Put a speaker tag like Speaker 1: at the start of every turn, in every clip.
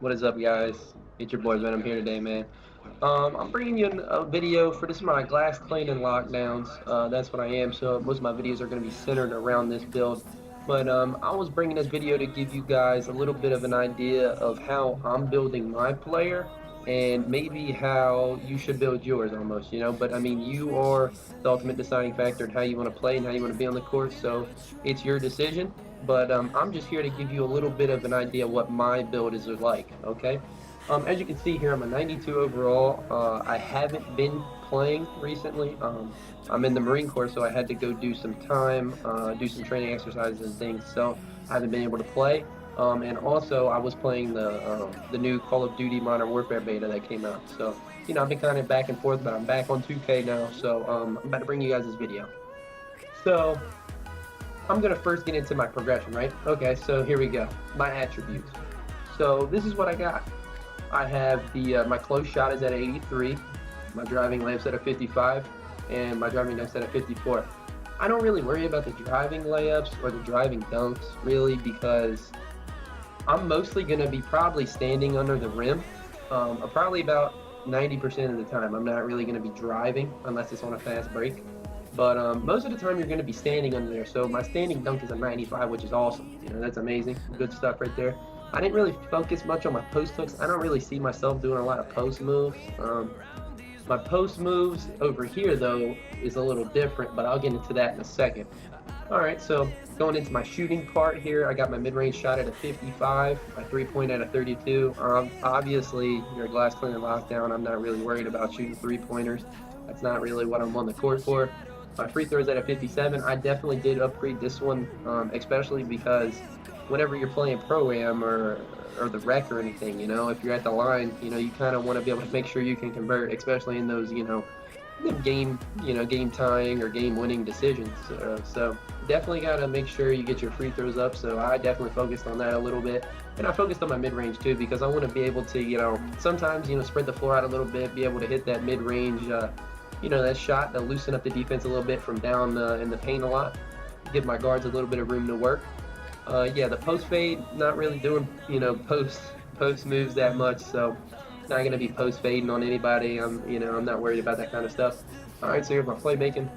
Speaker 1: What is up, guys? It's your boy Ben. I'm here today, man. I'm bringing you a video for this is my glass cleaning lockdowns. That's what I am. So most of my videos are going to be centered around this build. But I was bringing this video to give you guys a little bit of an idea of how I'm building my player and maybe how you should build yours almost, you know. But I mean, you are the ultimate deciding factor in how you want to play and how you want to be on the court. So it's your decision. But I'm just here to give you a little bit of an idea what my build is like, okay? As you can see here, I'm a 92 overall. I haven't been playing recently. I'm in the Marine Corps, so I had to go do some time, do some training exercises and things. So I haven't been able to play. And also, I was playing the new Call of Duty Modern Warfare beta that came out. So I've been kind of back and forth, but I'm back on 2K now. So I'm about to bring you guys this video. So I'm gonna first get into my progression, right? Okay, so here we go. My attributes. So this is what I got. I have the my close shot is at 83, my driving layup's at a 55, and my driving dunk's at a 54. I don't really worry about the driving layups or the driving dunks really because I'm mostly gonna be probably standing under the rim. Probably about 90% of the time. I'm not really gonna be driving unless it's on a fast break. But most of the time you're going to be standing under there. So my standing dunk is a 95, which is awesome. That's amazing. Good stuff right there. I didn't really focus much on my post hooks. I don't really see myself doing a lot of post moves. My post moves over here, though, is a little different, but I'll get into that in a second. All right, so going into my shooting part here, I got my mid-range shot at a 55, my three-point at a 32. Obviously, you're a glass cleaning lockdown. I'm not really worried about shooting three-pointers. That's not really what I'm on the court for. My free throws at a 57. I definitely did upgrade this one, especially because whenever you're playing pro-am or the rec or anything, if you're at the line, you kind of want to be able to make sure you can convert, especially in those, game tying or game winning decisions. So definitely got to make sure you get your free throws up. So I definitely focused on that a little bit, and I focused on my mid-range too because I want to be able to, sometimes spread the floor out a little bit, be able to hit that mid-range. That shot to loosen up the defense a little bit from down in the paint a lot, give my guards a little bit of room to work. Yeah, the post fade, not really doing post moves that much, so not going to be post fading on anybody. I'm not worried about that kind of stuff. All right, so here's my playmaking,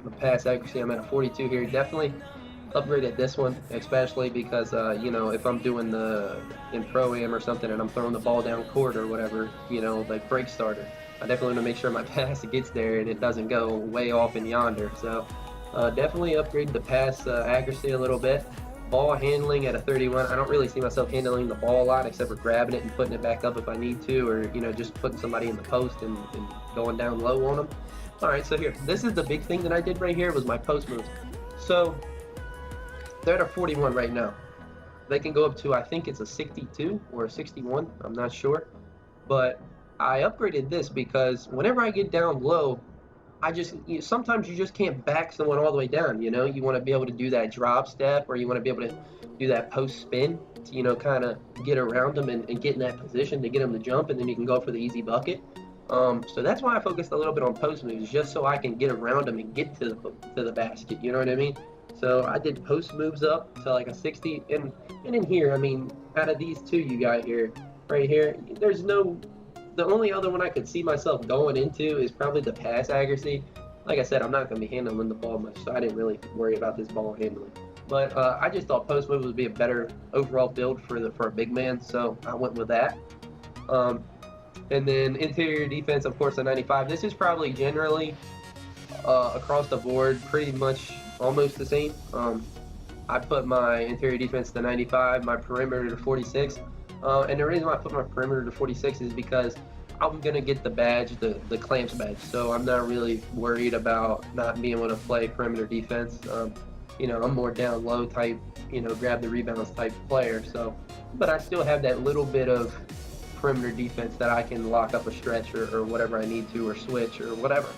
Speaker 1: my pass accuracy. I'm at a 42 here. Definitely upgraded this one, especially because if I'm doing in pro-am or something and I'm throwing the ball down court or whatever, like break starter, I definitely want to make sure my pass gets there and it doesn't go way off in yonder. So definitely upgrade the pass accuracy a little bit. Ball handling at a 31. I don't really see myself handling the ball a lot except for grabbing it and putting it back up if I need to, or just putting somebody in the post and going down low on them. All right, so here, this is the big thing that I did right here was my post moves. So they're at a 41 right now. They can go up to, I think it's a 62 or a 61. I'm not sure, but I upgraded this because whenever I get down low, sometimes you just can't back someone all the way down. You want to be able to do that drop step, or you want to be able to do that post spin to, kind of get around them and get in that position to get them to jump, and then you can go for the easy bucket. So that's why I focused a little bit on post moves, just so I can get around them and get to the basket. You know what I mean? So I did post moves up to like a 60, and in here, I mean, out of these two you got here, right here, the only other one I could see myself going into is probably the pass accuracy. Like I said, I'm not going to be handling the ball much, so I didn't really worry about this ball handling. But I just thought post moves would be a better overall build for a big man, so I went with that. And then interior defense, of course, a 95. This is probably generally across the board pretty much almost the same. I put my interior defense to 95, my perimeter to 46. And the reason why I put my perimeter to 46 is because I'm going to get the badge, the clamps badge. So I'm not really worried about not being able to play perimeter defense. I'm more down low type, grab the rebounds type player. So, but I still have that little bit of perimeter defense that I can lock up a stretch or whatever I need to, or switch or whatever.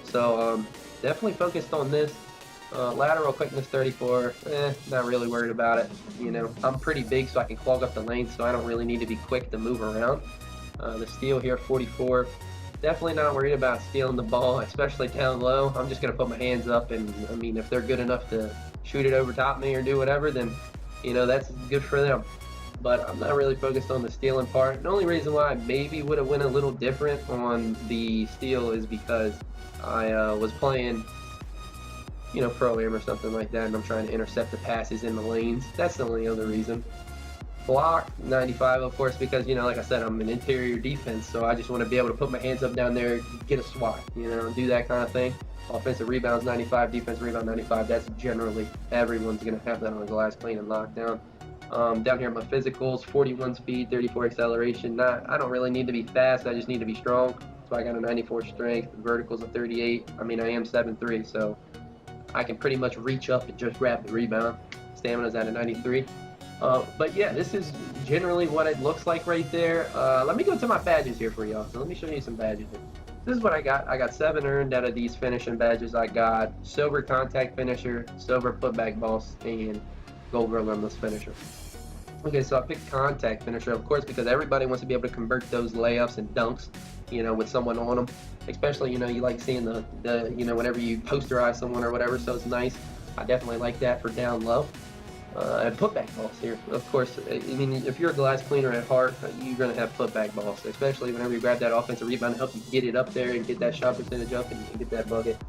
Speaker 1: So definitely focused on this. Lateral quickness 34, not really worried about it. I'm pretty big, so I can clog up the lane, so I don't really need to be quick to move around. The steal here, 44. Definitely not worried about stealing the ball, especially down low. I'm just going to put my hands up, and I mean, if they're good enough to shoot it over top me or do whatever, then, that's good for them. but I'm not really focused on the stealing part. The only reason why I maybe would have went a little different on the steal is because I was playing, pro-am or something like that, and I'm trying to intercept the passes in the lanes. That's the only other reason. Block 95, of course, because like I said, I'm an interior defense, so I just want to be able to put my hands up down there, get a swat, do that kind of thing. Offensive rebounds 95, defensive rebound 95. That's generally everyone's gonna have that on glass clean and lockdown. Down here, my physicals: 41 speed, 34 acceleration. I don't really need to be fast. I just need to be strong. So I got a 94 strength. Verticals a 38. I mean, I am 7'3", so I can pretty much reach up and just grab the rebound. Stamina's at a 93. But yeah, this is generally what it looks like right there. Let me go to my badges here for y'all. So let me show you some badges here. This is what I got. I got 7 earned out of these finishing badges. I got silver contact finisher, silver putback boss, and gold relentless finisher. Okay, so I picked contact finisher, of course, because everybody wants to be able to convert those layups and dunks, with someone on them. Especially, you like seeing the whenever you posterize someone or whatever, so it's nice. I definitely like that for down low. And putback balls here. Of course, I mean, if you're a glass cleaner at heart, you're going to have putback balls, especially whenever you grab that offensive rebound to help you get it up there and get that shot percentage up and get that bucket.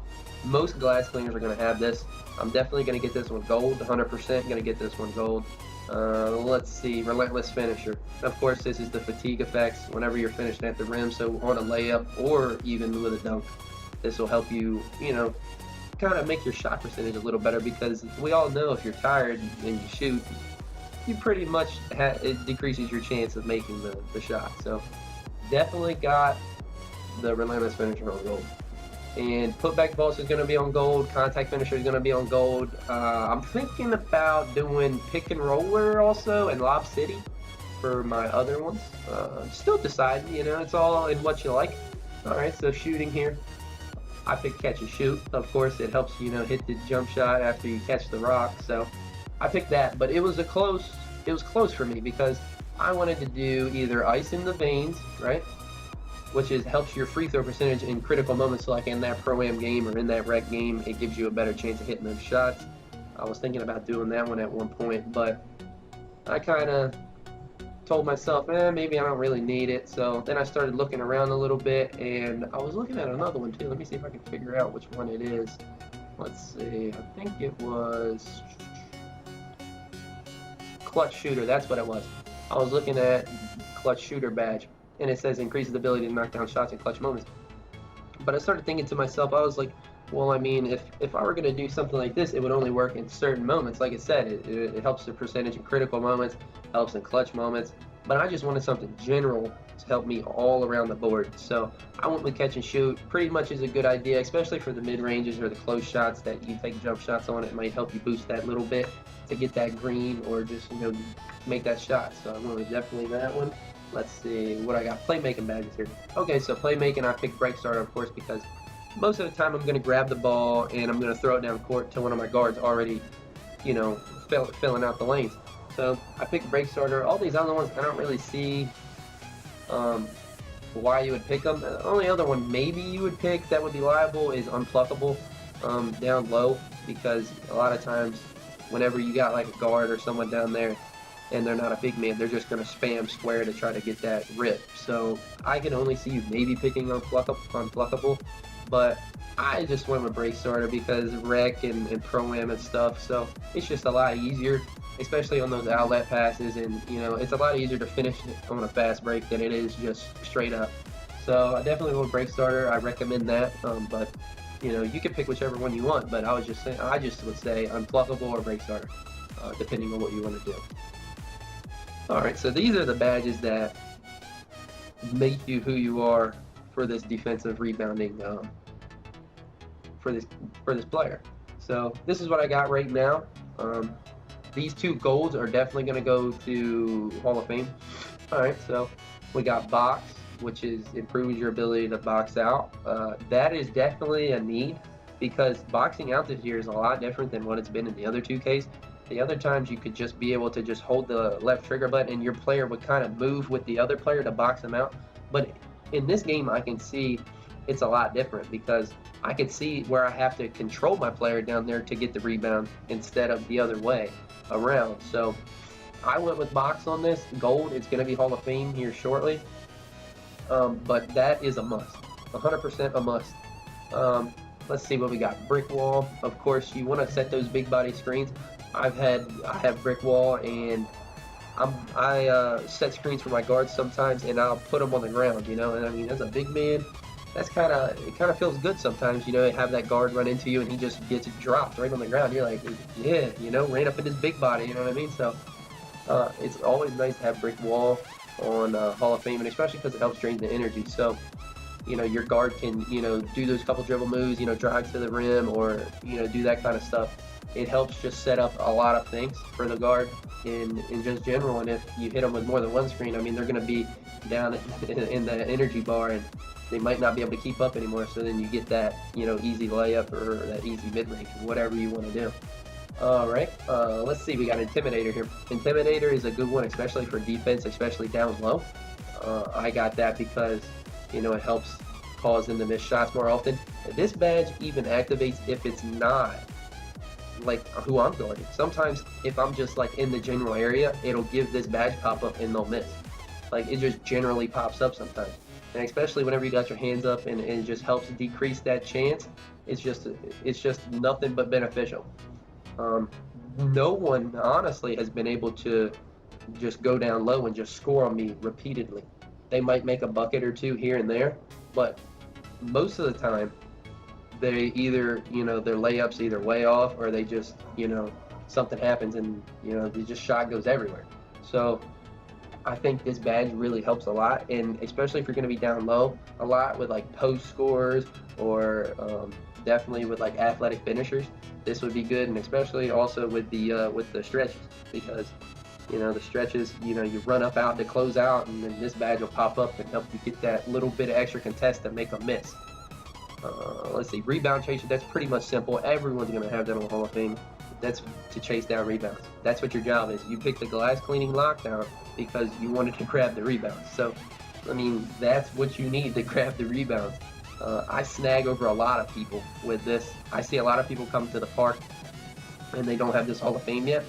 Speaker 1: Most glass cleaners are going to have this. I'm definitely going to get this one gold, 100% going to get this one gold. Let's see, relentless finisher. Of course, this is the fatigue effects whenever you're finishing at the rim, so on a layup or even with a dunk. This will help you, kind of make your shot percentage a little better, because we all know if you're tired and you shoot, you pretty much it decreases your chance of making the shot. So definitely got the relentless finisher on gold. And putback boss is going to be on gold. Contact finisher is going to be on gold. I'm thinking about doing pick and roller also and Lob City for my other ones. Still deciding, it's all in what you like. All right, so shooting here. I picked catch and shoot. Of course, it helps hit the jump shot after you catch the rock. So I picked that, but it was close for me because I wanted to do either ice in the veins, right? Which helps your free throw percentage in critical moments, like in that pro-am game or in that rec game. It gives you a better chance of hitting those shots. I was thinking about doing that one at one point, but I kind of told myself, maybe I don't really need it. So then I started looking around a little bit, and I was looking at another one too. Let me see if I can figure out which one it is. Let's see, I think it was clutch shooter. That's what it was. I was looking at clutch shooter badge, and it says increases the ability to knock down shots in clutch moments. But I started thinking to myself, I was like, well, I mean, if I were going to do something like this, it would only work in certain moments. Like I said, it helps the percentage in critical moments, helps in clutch moments. But I just wanted something general to help me all around the board. So I went with catch and shoot. Pretty much is a good idea, especially for the mid-ranges or the close shots that you take jump shots on. It might help you boost that little bit to get that green or just, make that shot. So I went with definitely that one. Let's see what I got. Playmaking badges here. Okay, so playmaking, I picked break starter, of course, because most of the time I'm going to grab the ball and I'm going to throw it down court to one of my guards already, filling out the lanes. So I picked break starter. All these other ones, I don't really see why you would pick them. The only other one maybe you would pick that would be liable is unpluckable down low, because a lot of times whenever you got like a guard or someone down there and they're not a big man, they're just going to spam square to try to get that rip. So I can only see you maybe picking unpluckable, but I just went with break starter because rec and pro-am and stuff, so it's just a lot easier, especially on those outlet passes, and it's a lot easier to finish on a fast break than it is just straight up. So I definitely went with break starter. I recommend that, but you can pick whichever one you want, but I just would say unpluckable or break starter, depending on what you want to do. Alright, so these are the badges that make you who you are for this defensive rebounding for this player. So this is what I got right now. These 2 golds are definitely going to go to Hall of Fame. Alright, so we got box, which improves your ability to box out. That is definitely a need, because boxing out this year is a lot different than what it's been in the other 2Ks. The other times you could just be able to just hold the left trigger button and your player would kind of move with the other player to box them out. But in this game, I can see it's a lot different, because I can see where I have to control my player down there to get the rebound instead of the other way around. So I went with box on this. Gold, it's going to be Hall of Fame here shortly. But that is a must. 100% a must. Um, let's see what we got. Brick wall. Of course, you want to set those big body screens. I have brick wall, and I set screens for my guards sometimes, and I'll put them on the ground. You know, and I mean, as a big man, it kind of feels good sometimes. You know, have that guard run into you, and he just gets dropped right on the ground. You're like, yeah, you know, ran up in his big body. You know what I mean? So it's always nice to have brick wall on Hall of Fame, and especially because it helps drain the energy. So, you know, your guard can, you know, do those couple dribble moves, you know, drive to the rim, or, you know, do that kind of stuff. It helps just set up a lot of things for the guard in just general. And if you hit them with more than one screen, I mean, they're going to be down in the energy bar, and they might not be able to keep up anymore. So then you get that, you know, easy layup or that easy mid-range, whatever you want to do. All right, let's see. We got Intimidator here. Intimidator is a good one, especially for defense, especially down low. I got that because, you know, it helps cause them to miss shots more often. This badge even activates if it's not like who I'm guarding. Sometimes if I'm just like in the general area, it'll give this badge pop up and they'll miss. Like it just generally pops up sometimes. And especially whenever you got your hands up, and it just helps decrease that chance. It's just nothing but beneficial. No one honestly has been able to just go down low and just score on me repeatedly. They might make a bucket or two here and there, but most of the time they either, you know, their layups either way off, or they just, you know, something happens and, you know, the just shot goes everywhere. So I think this badge really helps a lot, and especially if you're going to be down low a lot with like post scores, or definitely with like athletic finishers, this would be good. And especially also with the stretches, because, you know, the stretches, you know, you run up out to close out, and then this badge will pop up and help you get that little bit of extra contest to make a miss. Let's see, rebound chaser. That's pretty much simple. Everyone's going to have that on Hall of Fame. That's to chase down rebounds. That's what your job is. You picked the glass cleaning lockdown because you wanted to grab the rebounds. So, I mean, that's what you need to grab the rebounds. I snag over a lot of people with this. I see a lot of people come to the park and they don't have this Hall of Fame yet.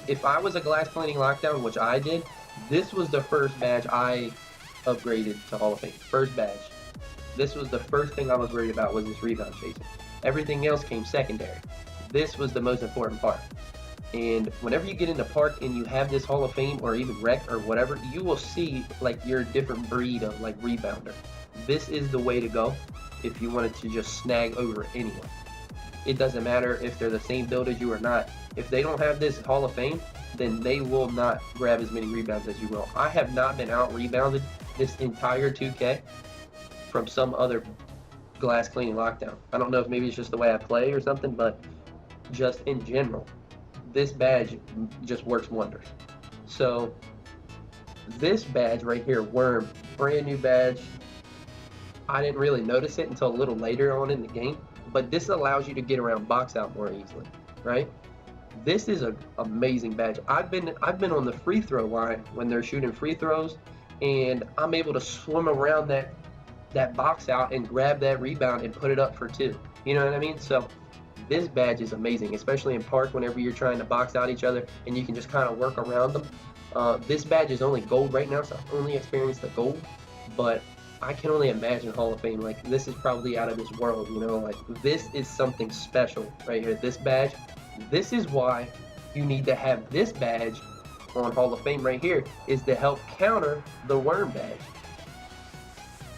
Speaker 1: If I was a glass cleaning lockdown, which I did, this was the first badge I upgraded to Hall of Fame. First badge. This was the first thing I was worried about, was this rebound chasing. Everything else came secondary. This was the most important part. And whenever you get into park and you have this Hall of Fame or even rec or whatever, you will see like you're a different breed of like rebounder. This is the way to go if you wanted to just snag over anyone. It doesn't matter if they're the same build as you or not. If they don't have this Hall of Fame, then they will not grab as many rebounds as you will. I have not been out rebounded this entire 2K from some other glass cleaning lockdown. I don't know if maybe it's just the way I play or something, but just in general, this badge just works wonders. So this badge right here, Worm, brand new badge. I didn't really notice it until a little later on in the game, but this allows you to get around box out more easily, right? This is an amazing badge. I've been on the free throw line when they're shooting free throws, and I'm able to swim around that box out and grab that rebound and put it up for two. You know what I mean? So this badge is amazing, especially in park whenever you're trying to box out each other and you can just kind of work around them. This badge is only gold right now, so I've only experienced the gold, but I can only imagine Hall of Fame. Like, this is probably out of this world, you know? Like, this is something special right here. This badge, this is why you need to have this badge on Hall of Fame right here, is to help counter the Worm badge.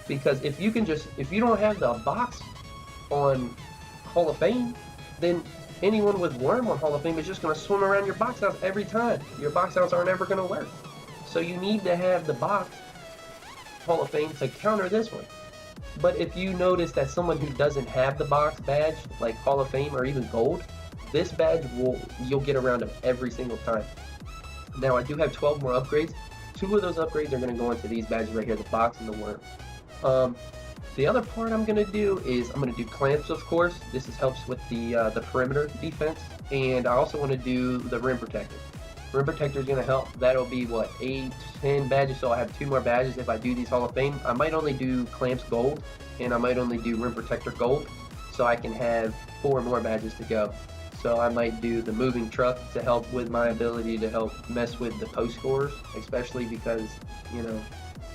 Speaker 1: Because if you don't have the box on Hall of Fame, then anyone with Worm on Hall of Fame is just going to swim around your box outs every time. Your box outs aren't ever going to work. So you need to have the box Hall of Fame to counter this one. But if you notice that someone who doesn't have the box badge, like Hall of Fame or even gold, this badge you'll get around them every single time. Now I do have 12 more upgrades. 2 of those upgrades are going to go into these badges right here, the box and the Worm. The other part I'm going to do is I'm going to do clamps, of course. This helps with the perimeter defense, and I also want to do the rim protector. Rim protector is going to help. That'll be what, 8, 10 badges, so I have 2 more badges if I do these Hall of Fame. I might only do clamps gold, and I might only do rim protector gold, so I can have 4 more badges to go. So I might do the moving truck to help with my ability to help mess with the post scores, especially because, you know,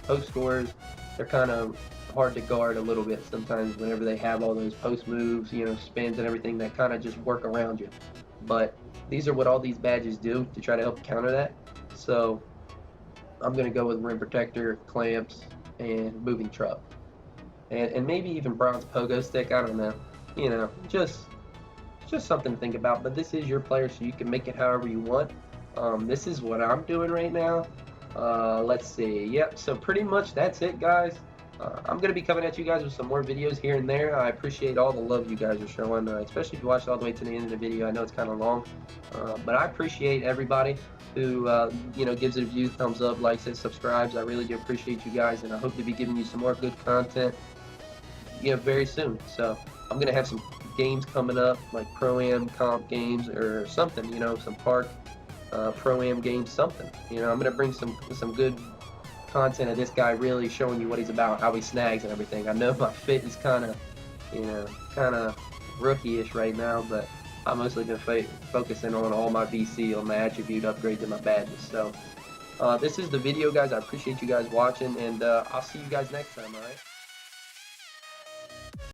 Speaker 1: post scores, they're kind of hard to guard a little bit sometimes whenever they have all those post moves, you know, spins and everything that kind of just work around you. But these are what all these badges do to try to help counter that. So I'm going to go with rim protector, clamps, and moving truck. And maybe even bronze pogo stick. I don't know. You know, just something to think about. But this is your player, so you can make it however you want. This is what I'm doing right now. Let's see. Yep. So pretty much that's it, guys. I'm going to be coming at you guys with some more videos here and there. I appreciate all the love you guys are showing, especially if you watched all the way to the end of the video. I know it's kind of long, but I appreciate everybody who you know, gives it a view, thumbs up, likes it, subscribes. I really do appreciate you guys, and I hope to be giving you some more good content, you know, very soon. So I'm going to have some games coming up, like Pro-Am comp games or something, you know, some park Pro-Am games, something. You know, I'm going to bring some good content of this guy really showing you what he's about, how he snags and everything. I know my fit is kind of, you know, kind of rookie-ish right now, but I'm mostly been focusing on all my VC, on my attribute upgrades and my badges. So this is the video, guys. I appreciate you guys watching, and I'll see you guys next time, all right?